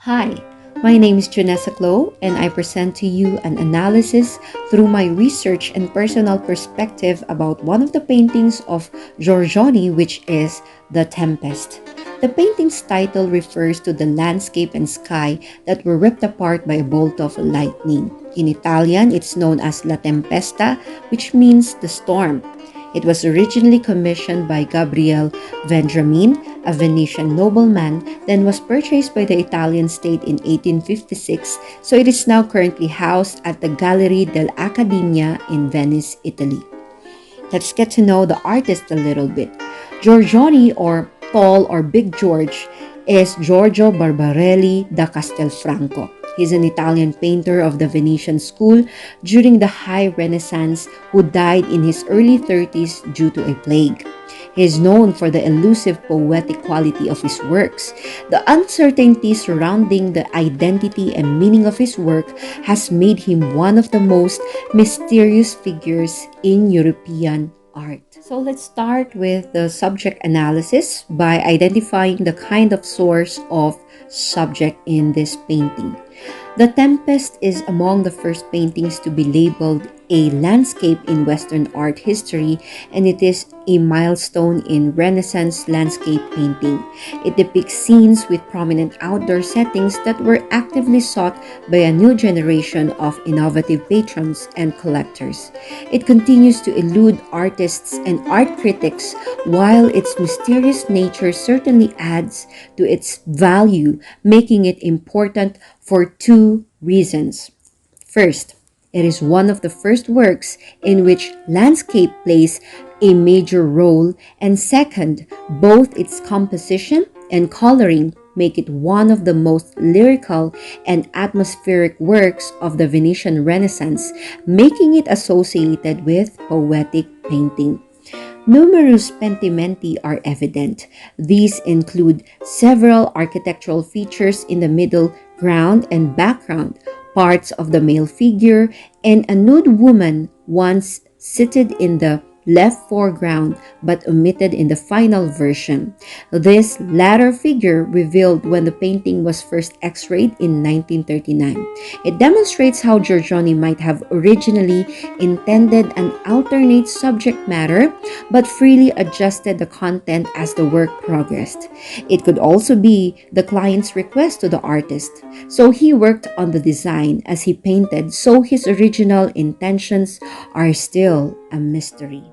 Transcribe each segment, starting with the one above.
Hi, my name is Janessa Klo, and I present to you an analysis through my research and personal perspective about one of the paintings of Giorgione, which is The Tempest. The painting's title refers to the landscape and sky that were ripped apart by a bolt of lightning. In Italian, it's known as La Tempesta, which means the storm. It was originally commissioned by Gabriele Vendramin, a Venetian nobleman, then was purchased by the Italian state in 1856, so it is now currently housed at the Gallery dell'Accademia in Venice, Italy. Let's get to know the artist a little bit. Giorgione, or Tall or Big George, is Giorgio Barbarelli da Castelfranco. He's an Italian painter of the Venetian school during the High Renaissance who died in his early 30s due to a plague. He is known for the elusive poetic quality of his works. The uncertainty surrounding the identity and meaning of his work has made him one of the most mysterious figures in European art. So let's start with the subject analysis by identifying the kind of source of subject in this painting. The Tempest is among the first paintings to be labeled a landscape in Western art history, and it is a milestone in Renaissance landscape painting. It depicts scenes with prominent outdoor settings that were actively sought by a new generation of innovative patrons and collectors. It continues to elude artists and art critics, while its mysterious nature certainly adds to its value, making it important for two reasons. First, it is one of the first works in which landscape plays a major role, and second, both its composition and coloring make it one of the most lyrical and atmospheric works of the Venetian Renaissance, making it associated with poetic painting. Numerous pentimenti are evident. These include several architectural features in the middle ground and background, parts of the male figure, and a nude woman once seated in the left foreground but omitted in the final version. This latter figure revealed when the painting was first x-rayed in 1939. It demonstrates how Giorgione might have originally intended an alternate subject matter but freely adjusted the content as the work progressed. It could also be the client's request to the artist, so he worked on the design as he painted, so his original intentions are still a mystery.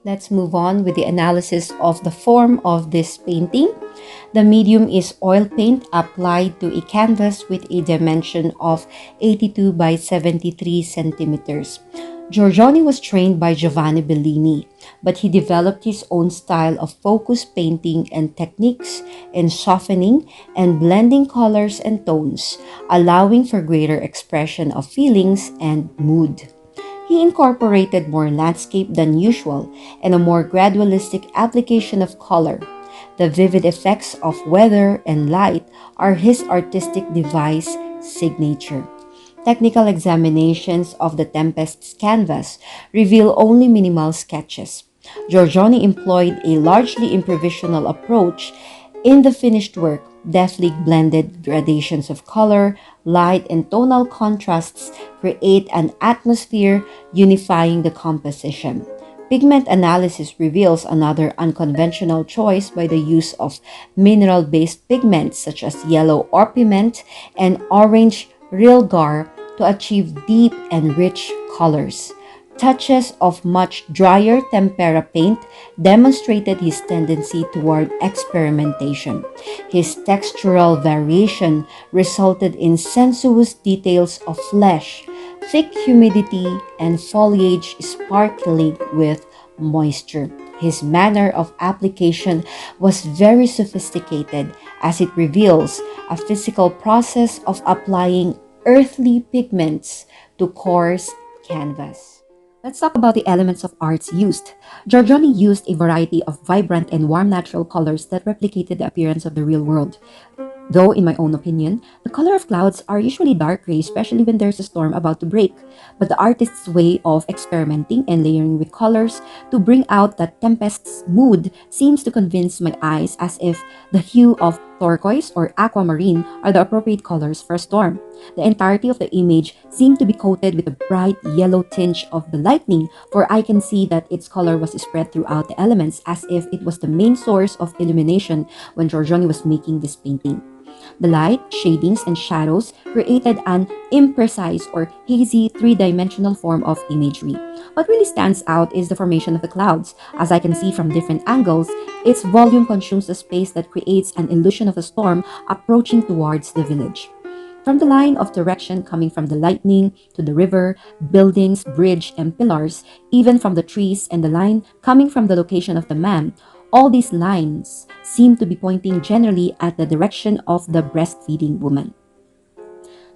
Let's move on with the analysis of the form of this painting. The medium is oil paint applied to a canvas with a dimension of 82 by 73 centimeters. Giorgione was trained by Giovanni Bellini, but he developed his own style of focus painting and techniques in softening and blending colors and tones, allowing for greater expression of feelings and mood. He incorporated more landscape than usual and a more gradualistic application of color. The vivid effects of weather and light are his artistic device signature. Technical examinations of the Tempest's canvas reveal only minimal sketches. Giorgione employed a largely improvisational approach in the finished work, deftly blended gradations of color, light, and tonal contrasts create an atmosphere unifying the composition. Pigment analysis reveals another unconventional choice by the use of mineral-based pigments such as yellow orpiment and orange rilgar to achieve deep and rich colors. Touches of much drier tempera paint demonstrated his tendency toward experimentation. His textural variation resulted in sensuous details of flesh, thick humidity, and foliage sparkling with moisture. His manner of application was very sophisticated, as it reveals a physical process of applying earthly pigments to coarse canvas. Let's talk about the elements of arts used. Giorgione used a variety of vibrant and warm natural colors that replicated the appearance of the real world. Though, in my own opinion, the color of clouds are usually dark gray, especially when there's a storm about to break. But the artist's way of experimenting and layering with colors to bring out that tempest's mood seems to convince my eyes, as if the hue of Turquoise or aquamarine are the appropriate colors for a storm. The entirety of the image seemed to be coated with a bright yellow tinge of the lightning, for I can see that its color was spread throughout the elements as if it was the main source of illumination when Giorgione was making this painting. The light, shadings, and shadows created an imprecise or hazy three-dimensional form of imagery. What really stands out is the formation of the clouds. As I can see from different angles, its volume consumes the space that creates an illusion of a storm approaching towards the village. From the line of direction coming from the lightning to the river, buildings, bridge, and pillars, even from the trees and the line coming from the location of the man, all these lines seem to be pointing generally at the direction of the breastfeeding woman.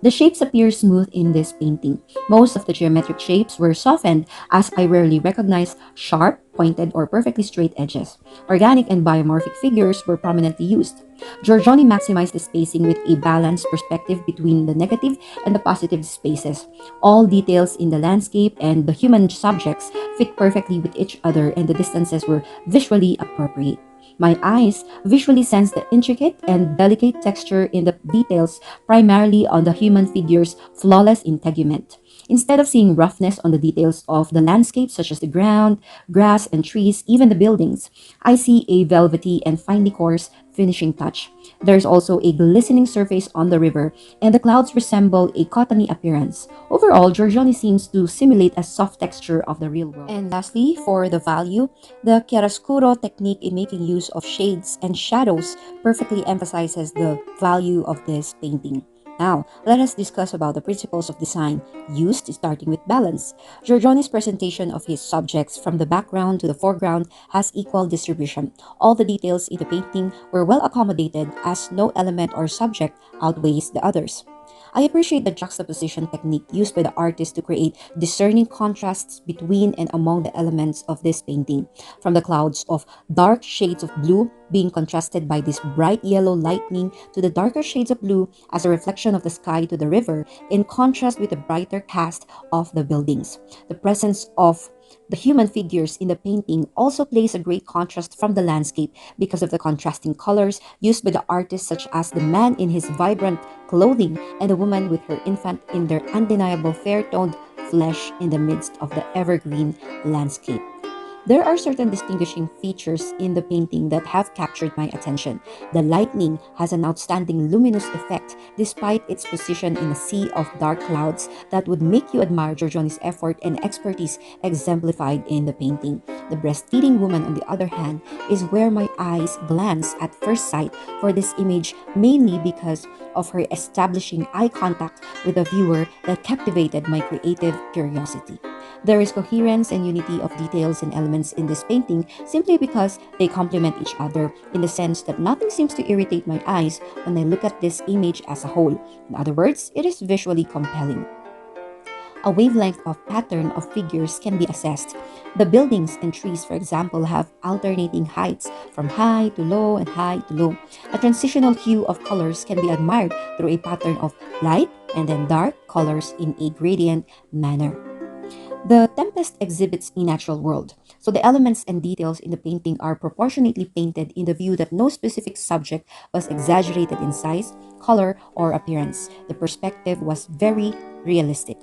The shapes appear smooth in this painting. Most of the geometric shapes were softened as I rarely recognize sharp, pointed, or perfectly straight edges. Organic and biomorphic figures were prominently used. Giorgione maximized the spacing with a balanced perspective between the negative and the positive spaces. All details in the landscape and the human subjects fit perfectly with each other, and the distances were visually appropriate. My eyes visually sense the intricate and delicate texture in the details, primarily on the human figure's flawless integument. Instead of seeing roughness on the details of the landscape, such as the ground, grass, and trees, even the buildings, I see a velvety and finely coarse finishing touch. There's also a glistening surface on the river, and the clouds resemble a cottony appearance. Overall, Giorgione seems to simulate a soft texture of the real world. And lastly, for the value, the chiaroscuro technique in making use of shades and shadows perfectly emphasizes the value of this painting. Now, let us discuss about the principles of design used, starting with balance. Giorgione's presentation of his subjects from the background to the foreground has equal distribution. All the details in the painting were well accommodated as no element or subject outweighs the others. I appreciate the juxtaposition technique used by the artist to create discerning contrasts between and among the elements of this painting, from the clouds of dark shades of blue being contrasted by this bright yellow lightning to the darker shades of blue as a reflection of the sky to the river, in contrast with the brighter cast of the buildings. The presence of the human figures in the painting also plays a great contrast from the landscape because of the contrasting colors used by the artist, such as the man in his vibrant clothing and the woman with her infant in their undeniable fair-toned flesh in the midst of the evergreen landscape. There are certain distinguishing features in the painting that have captured my attention. The lightning has an outstanding luminous effect despite its position in a sea of dark clouds that would make you admire Giorgione's effort and expertise exemplified in the painting. The breastfeeding woman, on the other hand, is where my eyes glance at first sight for this image, mainly because of her establishing eye contact with the viewer that captivated my creative curiosity. There is coherence and unity of details and elements in this painting simply because they complement each other, in the sense that nothing seems to irritate my eyes when I look at this image as a whole. In other words, it is visually compelling. A wavelength of pattern of figures can be assessed. The buildings and trees, for example, have alternating heights from high to low and high to low. A transitional hue of colors can be admired through a pattern of light and then dark colors in a gradient manner. The Tempest exhibits a natural world, so the elements and details in the painting are proportionately painted in the view that no specific subject was exaggerated in size, color, or appearance. The perspective was very realistic.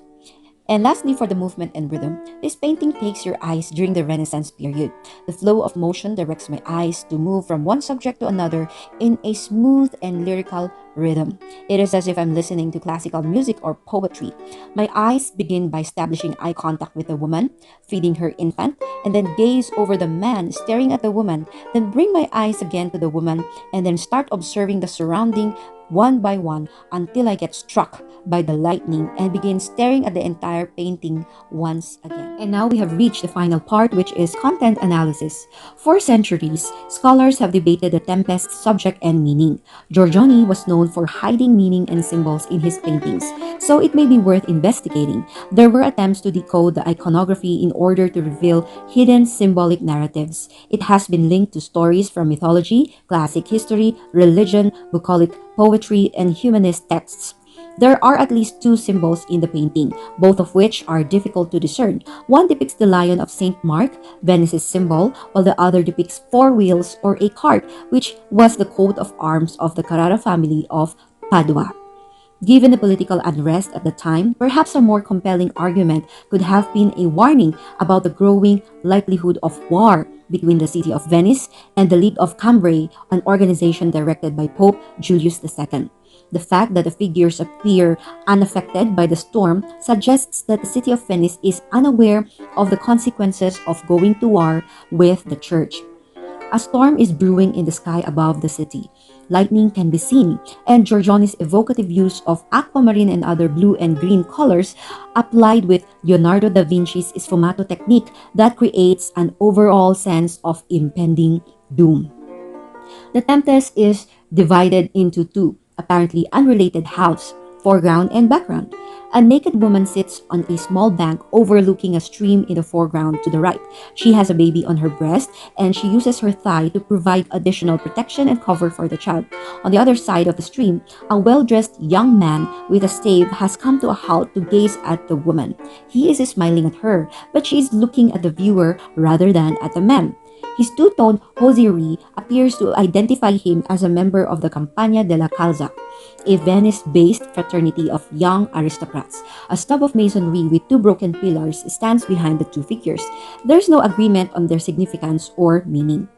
And lastly, for the movement and rhythm, this painting takes your eyes during the Renaissance period. The flow of motion directs my eyes to move from one subject to another in a smooth and lyrical rhythm. It is as if I'm listening to classical music or poetry. My eyes begin by establishing eye contact with the woman, feeding her infant, and then gaze over the man staring at the woman, then bring my eyes again to the woman, and then start observing the surrounding one by one until I get struck by the lightning and begin staring at the entire painting once again. And now we have reached the final part, which is content analysis. For centuries, scholars have debated the Tempest subject and meaning. Giorgione was known for hiding meaning and symbols in his paintings, so it may be worth investigating. There were attempts to decode the iconography in order to reveal hidden symbolic narratives. It has been linked to stories from mythology, classic history, religion, bucolic poetry, and humanist texts. There are at least two symbols in the painting, both of which are difficult to discern. One depicts the lion of Saint Mark, Venice's symbol, while the other depicts four wheels or a cart, which was the coat of arms of the Carrara family of Padua. Given the political unrest at the time, perhaps a more compelling argument could have been a warning about the growing likelihood of war between the city of Venice and the League of Cambrai, an organization directed by Pope Julius II. The fact that the figures appear unaffected by the storm suggests that the city of Venice is unaware of the consequences of going to war with the church. A storm is brewing in the sky above the city. Lightning can be seen, and Giorgioni's evocative use of aquamarine and other blue and green colors applied with Leonardo da Vinci's sfumato technique that creates an overall sense of impending doom. The Tempest is divided into two, apparently unrelated halves, foreground and background. A naked woman sits on a small bank overlooking a stream in the foreground to the right. She has a baby on her breast and she uses her thigh to provide additional protection and cover for the child. On the other side of the stream, a well-dressed young man with a stave has come to a halt to gaze at the woman. He is smiling at her, but she is looking at the viewer rather than at the man. His two-tone hosiery appears to identify him as a member of the Campagna della Calza, a Venice-based fraternity of young aristocrats. A stub of masonry with two broken pillars stands behind the two figures. There's no agreement on their significance or meaning.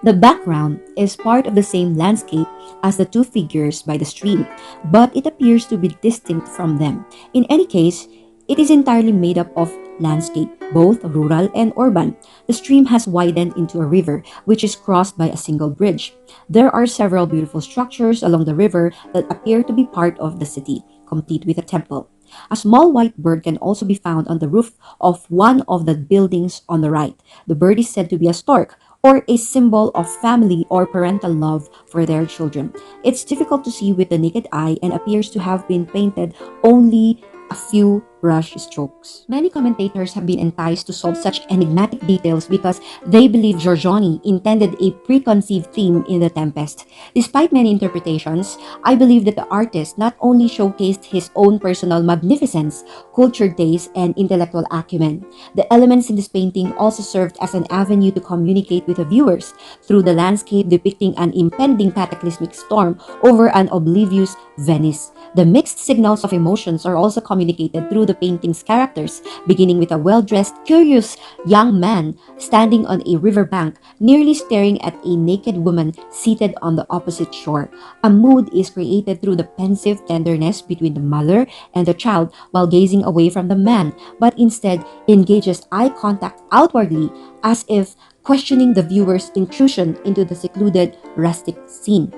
The background is part of the same landscape as the two figures by the stream, but it appears to be distinct from them. In any case, it is entirely made up of landscape, both rural and urban. The stream has widened into a river, which is crossed by a single bridge. There are several beautiful structures along the river that appear to be part of the city, complete with a temple. A small white bird can also be found on the roof of one of the buildings on the right. The bird is said to be a stork, or a symbol of family or parental love for their children. It's difficult to see with the naked eye and appears to have been painted only a few brush strokes. Many commentators have been enticed to solve such enigmatic details because they believe Giorgione intended a preconceived theme in The Tempest. Despite many interpretations, I believe that the artist not only showcased his own personal magnificence, cultured taste, and intellectual acumen. The elements in this painting also served as an avenue to communicate with the viewers through the landscape depicting an impending cataclysmic storm over an oblivious Venice. The mixed signals of emotions are also communicated through the painting's characters, beginning with a well-dressed, curious young man standing on a riverbank, nearly staring at a naked woman seated on the opposite shore. A mood is created through the pensive tenderness between the mother and the child while gazing away from the man, but instead engages eye contact outwardly as if questioning the viewer's intrusion into the secluded, rustic scene.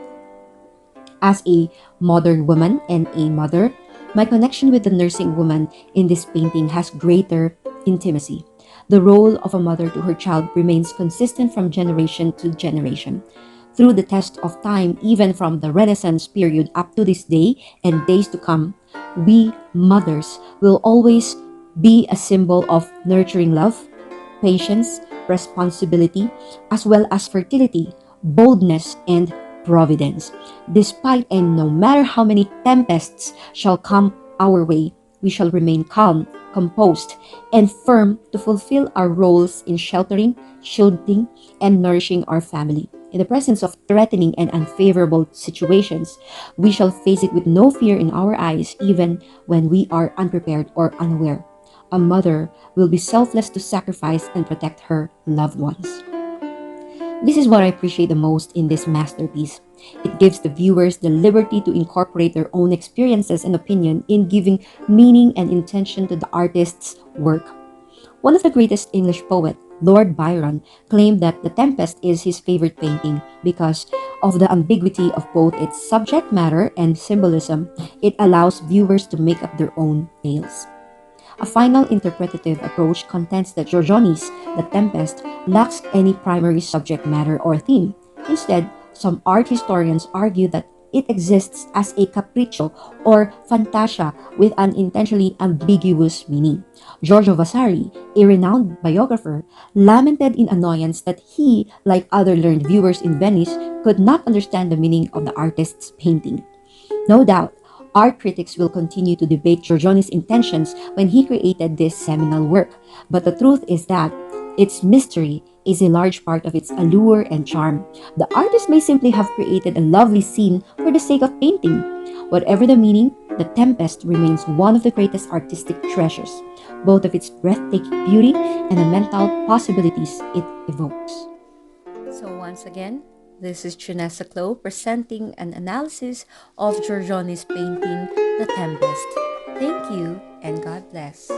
As a modern woman and a mother, my connection with the nursing woman in this painting has greater intimacy. The role of a mother to her child remains consistent from generation to generation. Through the test of time, even from the Renaissance period up to this day and days to come, we mothers will always be a symbol of nurturing love, patience, responsibility, as well as fertility, boldness, and providence. Despite and no matter how many tempests shall come our way, we shall remain calm, composed, and firm to fulfill our roles in sheltering, shielding, and nourishing our family. In the presence of threatening and unfavorable situations, we shall face it with no fear in our eyes, even when we are unprepared or unaware. A mother will be selfless to sacrifice and protect her loved ones. This is what I appreciate the most in this masterpiece. It gives the viewers the liberty to incorporate their own experiences and opinion in giving meaning and intention to the artist's work. One of the greatest English poets, Lord Byron, claimed that The Tempest is his favorite painting because of the ambiguity of both its subject matter and symbolism. It allows viewers to make up their own tales. A final interpretative approach contends that Giorgione's The Tempest lacks any primary subject matter or theme. Instead, some art historians argue that it exists as a capriccio or fantasia with an intentionally ambiguous meaning. Giorgio Vasari, a renowned biographer, lamented in annoyance that he, like other learned viewers in Venice, could not understand the meaning of the artist's painting. No doubt, Art critics will continue to debate Giorgioni's intentions when he created this seminal work, but the truth is that its mystery is a large part of its allure and charm. The artist may simply have created a lovely scene for the sake of painting. Whatever the meaning, The Tempest remains one of the greatest artistic treasures, both of its breathtaking beauty and the mental possibilities it evokes. So once again, this is Chinesa Clo presenting an analysis of Giorgioni's painting, The Tempest. Thank you and God bless.